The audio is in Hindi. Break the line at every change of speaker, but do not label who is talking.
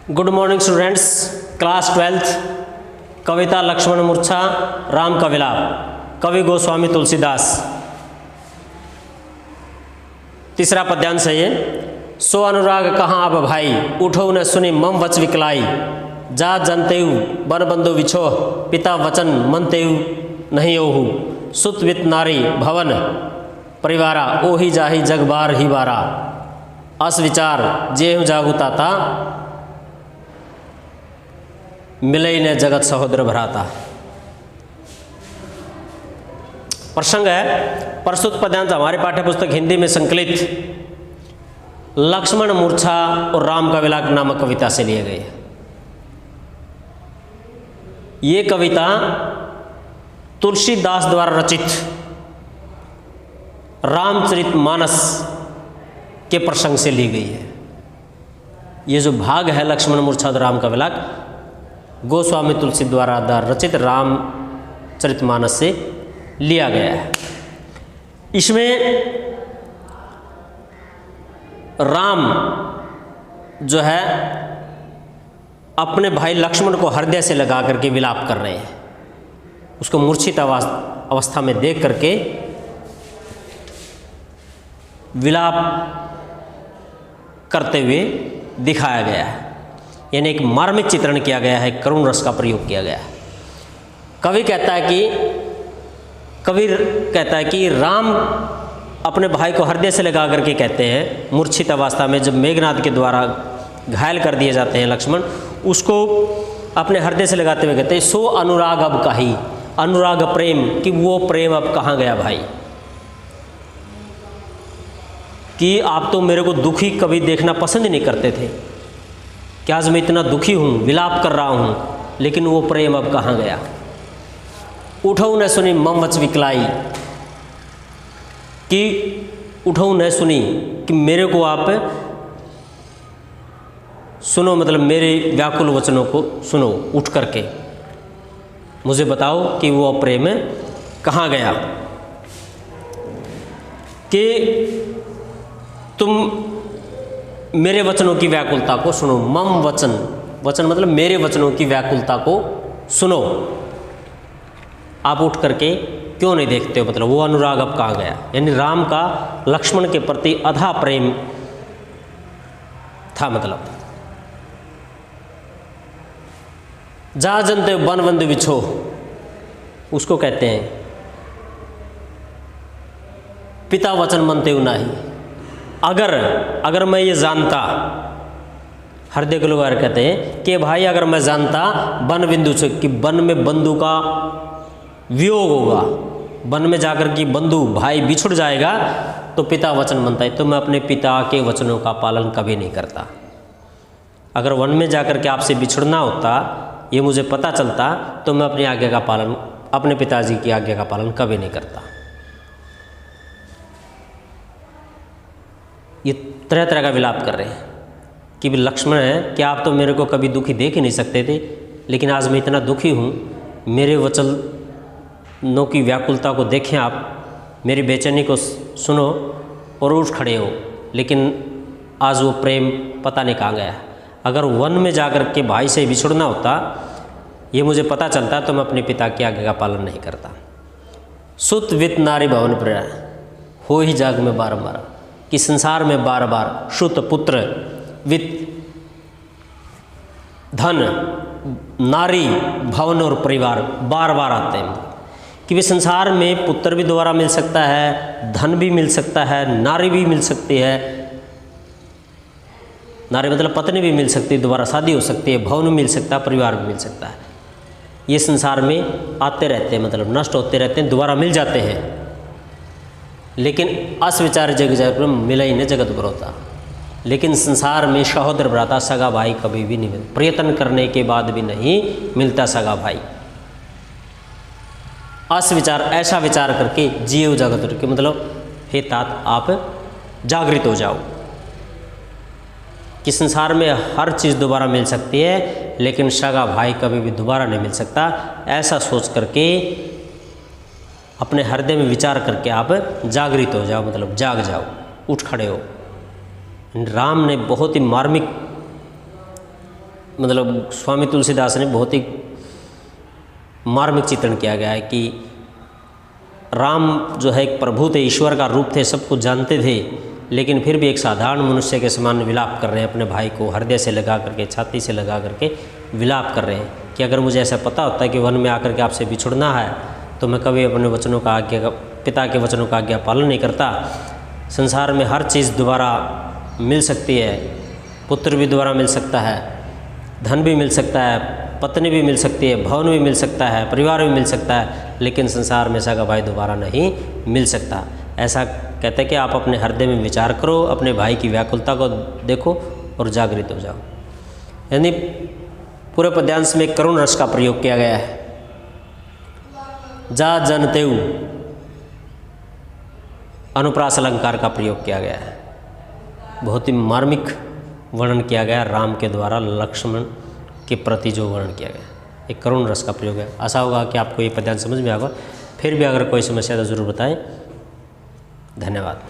Good morning students, class 12th कविता लक्ष्मण मूर्छा राम का विलाप, कवि गोस्वामी तुलसीदास। तीसरा पद्यांश है ये। सो अनुराग कहाँ अब भाई, उठो न सुनी मम वच विकलाई। जा जनतेउ बन बंधु विछो, पिता वचन मनतेउ नहीं ओहु। सुत वित नारी भवन परिवारा, ओही जाही जग बार ही बारा। अस विचार जेहु जागु ताता, मिले ने जगत सहोदर भराता। प्रसंग है प्रस्तुत पद्यांश हमारे पाठ्य पुस्तक हिंदी में संकलित लक्ष्मण मूर्छा और राम का विलाप नामक कविता से लिए गए। ये कविता तुलसीदास द्वारा रचित रामचरितमानस के प्रसंग से ली गई है। ये जो भाग है लक्ष्मण मूर्छा और राम का विलाप, गोस्वामी तुलसी द्वारा रचित रामचरितमानस से लिया गया है। इसमें राम जो है अपने भाई लक्ष्मण को हृदय से लगा करके विलाप कर रहे हैं। उसको मूर्छित अवस्था में देख करके विलाप करते हुए दिखाया गया है, यानी एक मार्मिक चित्रण किया गया है, करुण रस का प्रयोग किया गया है। कवि कहता है कि राम अपने भाई को हृदय से लगा करके कहते हैं, मूर्छित अवस्था में जब मेघनाद के द्वारा घायल कर दिए जाते हैं लक्ष्मण, उसको अपने हृदय से लगाते हुए कहते हैं सो अनुराग अब काहि, अनुराग प्रेम, कि वो प्रेम अब कहाँ गया भाई। कि आप तो मेरे को दुखी कभी देखना पसंद नहीं करते थे, कि आज मैं इतना दुखी हूँ, विलाप कर रहा हूँ, लेकिन वो प्रेम अब कहाँ गया। उठो न सुनी मम वच विकलाई, कि उठो न सुनी, कि मेरे को आप सुनो, मतलब मेरे व्याकुल वचनों को सुनो, उठ करके मुझे बताओ कि वो प्रेम कहाँ गया। कि तुम मेरे वचनों की व्याकुलता को सुनो। मम वचन, वचन मतलब मेरे वचनों की व्याकुलता को सुनो। आप उठ करके क्यों नहीं देखते हो, मतलब वो अनुराग अब कहाँ गया। यानी राम का लक्ष्मण के प्रति अधा प्रेम था। मतलब जा जनते वन बंधु विछो, उसको कहते हैं पिता वचन मनते हो नाही। अगर मैं ये जानता, हृदय के लोग कहते हैं कि भाई अगर मैं जानता वन बिंदु से, कि वन में बंधु का वियोग होगा, वन में जाकर कि बंधु भाई बिछुड़ जाएगा, तो पिता वचन मनता है, तो मैं अपने पिता के वचनों का पालन कभी नहीं करता। अगर वन में जाकर के आपसे बिछुड़ना होता, ये मुझे पता चलता, तो मैं अपनी आज्ञा का पालन, अपने पिताजी की आज्ञा का पालन कभी नहीं करता। ये तरह तरह का विलाप कर रहे हैं कि लक्ष्मण है कि आप तो मेरे को कभी दुखी देख ही नहीं सकते थे, लेकिन आज मैं इतना दुखी हूँ, मेरे वचनों की व्याकुलता को देखें आप, मेरी बेचैनी को सुनो और उठ खड़े हो। लेकिन आज वो प्रेम पता नहीं कहाँ गया। अगर वन में जाकर के भाई से बिछुड़ना होता, ये मुझे पता चलता, तो मैं अपने पिता की आज्ञा का पालन नहीं करता। सुत वित नारी भवन प्रेरा, हो ही जाग में बारंबार, कि संसार में बार बार सुत पुत्र वित धन नारी भवन और परिवार बार बार आते हैं। कि वे संसार में पुत्र भी दोबारा मिल सकता है, धन भी मिल सकता है, नारी भी मिल सकती है, नारी मतलब पत्नी भी मिल सकती है, दोबारा शादी हो सकती है, भवन मिल सकता है, परिवार भी मिल सकता है। ये संसार में आते रहते हैं, मतलब नष्ट होते रहते हैं, दोबारा मिल जाते हैं। लेकिन अस विचार जग जग मिला ही न जगत भरोता। लेकिन संसार में सहोदर भ्राता, सगा भाई कभी भी नहीं मिलता, प्रयत्न करने के बाद भी नहीं मिलता सगा भाई। अस विचार, ऐसा विचार करके जियो जगत के, मतलब हे तात आप जागृत हो जाओ कि संसार में हर चीज़ दोबारा मिल सकती है, लेकिन सगा भाई कभी भी दोबारा नहीं मिल सकता। ऐसा सोच करके अपने हृदय में विचार करके आप जागृत हो जाओ, मतलब जाग जाओ, उठ खड़े हो। राम ने बहुत ही मार्मिक मतलब स्वामी तुलसीदास ने बहुत ही मार्मिक चित्रण किया गया है कि राम जो है एक प्रभु थे, ईश्वर का रूप थे, सब कुछ जानते थे, लेकिन फिर भी एक साधारण मनुष्य के समान विलाप कर रहे हैं अपने भाई को, हृदय से लगा करके, छाती से लगा करके विलाप कर रहे हैं कि अगर मुझे ऐसा पता होता है कि वन में आकर के आपसे बिछुड़ना है तो मैं कभी अपने वचनों का पिता के वचनों का आज्ञा पालन नहीं करता। संसार में हर चीज़ दोबारा मिल सकती है, पुत्र भी दोबारा मिल सकता है, धन भी मिल सकता है, पत्नी भी मिल सकती है, भवन भी मिल सकता है, परिवार भी मिल सकता है, लेकिन संसार में सगा भाई दोबारा नहीं मिल सकता। ऐसा कहते हैं कि आप अपने हृदय में विचार करो, अपने भाई की व्याकुलता को देखो और जागृत हो जाओ। यानी पूरे पद्यांश में करुण रस का प्रयोग किया गया है। जा जन तेऊ अनुप्रास अलंकार का प्रयोग किया गया है। बहुत ही मार्मिक वर्णन किया गया राम के द्वारा लक्ष्मण के प्रति जो वर्णन किया गया, एक करुण रस का प्रयोग है। आशा होगा कि आपको ये पद्यांश समझ में आएगा। फिर भी अगर कोई समस्या तो ज़रूर बताएं। धन्यवाद।